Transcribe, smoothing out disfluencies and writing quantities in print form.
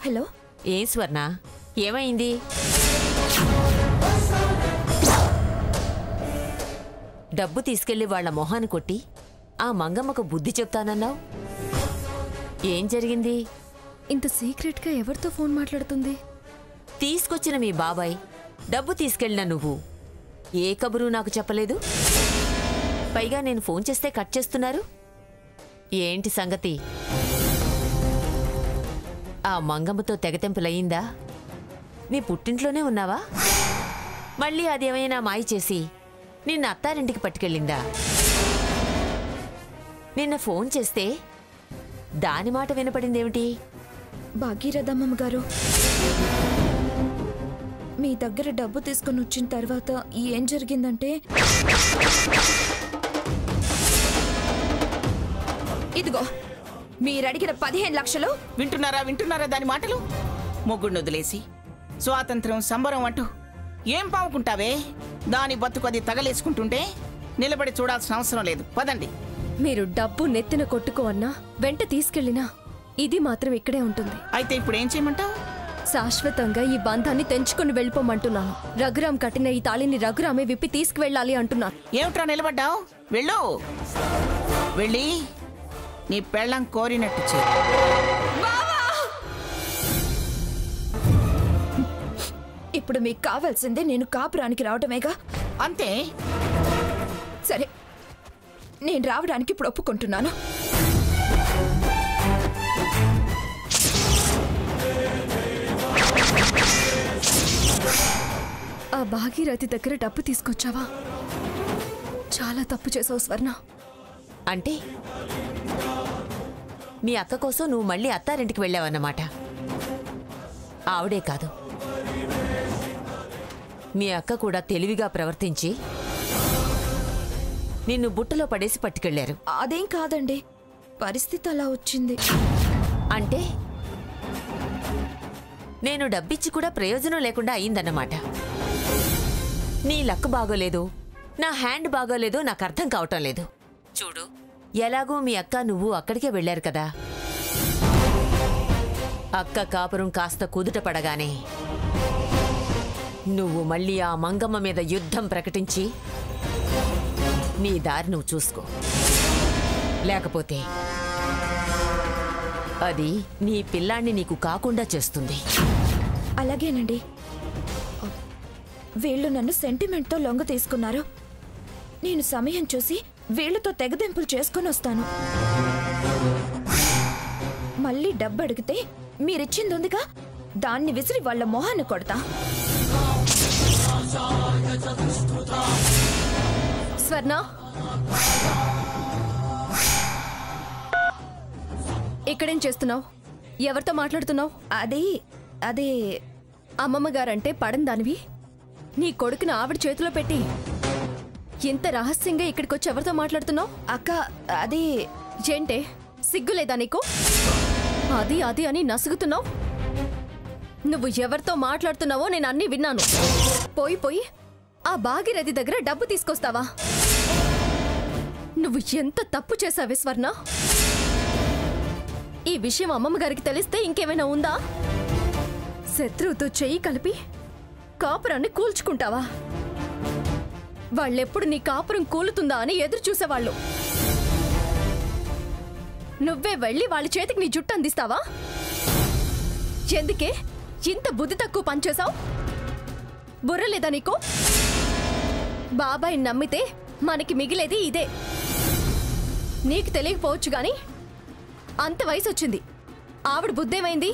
Hello ఏం స్వర్ణ ఏమైంది? డబ్బు తీసుకెళ్లి వాళ్ల మొహాన్ని కొట్టి ఆ మంగమ్మకు బుద్ధి చెప్తానన్నావు. ఏం జరిగింది? ఇంత సీక్రెట్ గా ఎవరితో ఫోన్ మాట్లాడుతుంది? తీసుకొచ్చిన మీ బాబాయ్, డబ్బు తీసుకెళ్ళిన నువ్వు ఏ కబురు నాకు చెప్పలేదు. పైగా నేను ఫోన్ చేస్తే కట్ చేస్తున్నారు. ఏంటి సంగతి? ఆ మంగమ్మతో తెగతెంపులయ్యిందా? నీ పుట్టింట్లోనే ఉన్నావా? మళ్ళీ అదేమైనా మాయ చేసి నిన్న అత్తారింటికి పట్టుకెళ్ళిందా? నిన్న ఫోన్ చేస్తే దాని మాట వినపడిందేమిటి? భాగీరథమ్మ గారు, మీ దగ్గర డబ్బు తీసుకుని వచ్చిన తర్వాత ఏం జరిగిందంటే, ఇదిగో మీరడిగిన 15 లక్షలు. వింటున్నారా దాని మాటలు? మొగ్గుడిని వదిలేసి స్వాతంత్రం సంబరం అంటూ ఏం పావుకుంటావే? దాని బతుకు అది తగలేసుకుంటుంటే నిలబడి చూడాల్సిన అవసరం లేదు. పదండి. మీరు డబ్బు నెత్తిన కొట్టుకో అన్నా, వెంట తీసుకెళ్ళినా ఇది మాత్రం ఇక్కడే ఉంటుంది. అయితే ఇప్పుడు ఏం చేయమంటావు? శాశ్వతంగా ఈ బంధాన్ని తెంచుకుని వెళ్ళిపోమంటున్నాను. రఘురాం కట్టిన ఈ తాళిని రఘురామే విప్పి తీసుకువెళ్ళాలి అంటున్నాను. ఏమిట్రా నిలబడ్డావు? వెళ్ళు, వెళ్ళి నీ పెళ్ళం కోరినట్టు చేయి. ఇప్పుడు మీకు కావాల్సిందే నేను కాపురానికి రావటమేగా. అంతే. సరే, నేను రావడానికి ఇప్పుడు ఒప్పుకుంటున్నాను. ఆ భాగీరథి దగ్గర డబ్బు తీసుకొచ్చావా? చాలా తప్పు చేసావు స్వర్ణ. అంటే మీ అక్క కోసం నువ్వు మళ్ళీ అత్తారింటికి వెళ్ళావన్నమాట. ఆవిడే కాదు, మీ అక్క కూడా తెలివిగా ప్రవర్తించి నిన్ను బుట్టలో పడేసి పట్టుకెళ్లారు. అదేం కాదండి, పరిస్థితి అలా వచ్చింది. అంటే నేను డబ్బిచ్చి కూడా ప్రయోజనం లేకుండా అయిందన్నమాట. నీ లక్ బాగోలేదు, నా హ్యాండ్ బాగోలేదు, నాకు అర్థం కావటం లేదు. చూడు, ఎలాగూ మీ అక్క నువ్వు అక్కడికే వెళ్లారు కదా. అక్క కాపురం కాస్త కుదుట పడగానే నువ్వు మళ్ళీ ఆ మంగమ్మ మీద యుద్ధం ప్రకటించి నీ దారి నువ్వు చూసుకో. లేకపోతే అది నీ పిల్లాన్ని నీకు కాకుండా చేస్తుంది. అలాగేనండి. వీళ్ళు నన్ను సెంటిమెంట్తో లొంగ తీసుకున్నారు. నేను సమయం చూసి వీళ్లతో తెగదెంపులు చేసుకుని వస్తాను. మళ్ళీ డబ్బు అడిగితే మీరిచ్చింది ఉందిగా, దాన్ని విసిరి వాళ్ళ మొహాన్ని కొడతా. స్వర్ణ, ఇక్కడేం చేస్తున్నావు? ఎవరితో మాట్లాడుతున్నావు? అదే అమ్మమ్మ గారంటే పడని దానివి నీ కొడుకుని ఆవిడ చేతిలో పెట్టి ఇంత రహస్యంగా ఇక్కడికొచ్చి ఎవరితో మాట్లాడుతున్నావు? అక్క, అది ఏంటే, సిగ్గులేదా నీకు? అది అని నసుగుతున్నావు. నువ్వు ఎవరితో మాట్లాడుతున్నావో నేను అన్నీ విన్నాను. పోయి ఆ భాగీరథి దగ్గర డబ్బు తీసుకొస్తావా? నువ్వు ఎంత తప్పు చేశావే స్వర్ణ. ఈ విషయం అమ్మమ్మ గారికి తెలిస్తే ఇంకేమైనా ఉందా? శత్రువుతో చెయ్యి కలిపి కాపురాన్ని కూల్చుకుంటావా? వాళ్ళెప్పుడు నీ కాపురం కూలుతుందా అని ఎదురు చూసేవాళ్ళు. నువ్వే వెళ్ళి వాళ్ళ చేతికి నీ జుట్టు అందిస్తావా? ఎందుకే ఇంత బుద్ధి తక్కువ పనిచేశావు? బుర్రలేదా నీకు? బాబాయ్ నమ్మితే మనకి మిగిలేది ఇదే. నీకు తెలియకపోవచ్చు గాని అంత వయసు వచ్చింది. ఆవిడ బుద్ధేమైంది?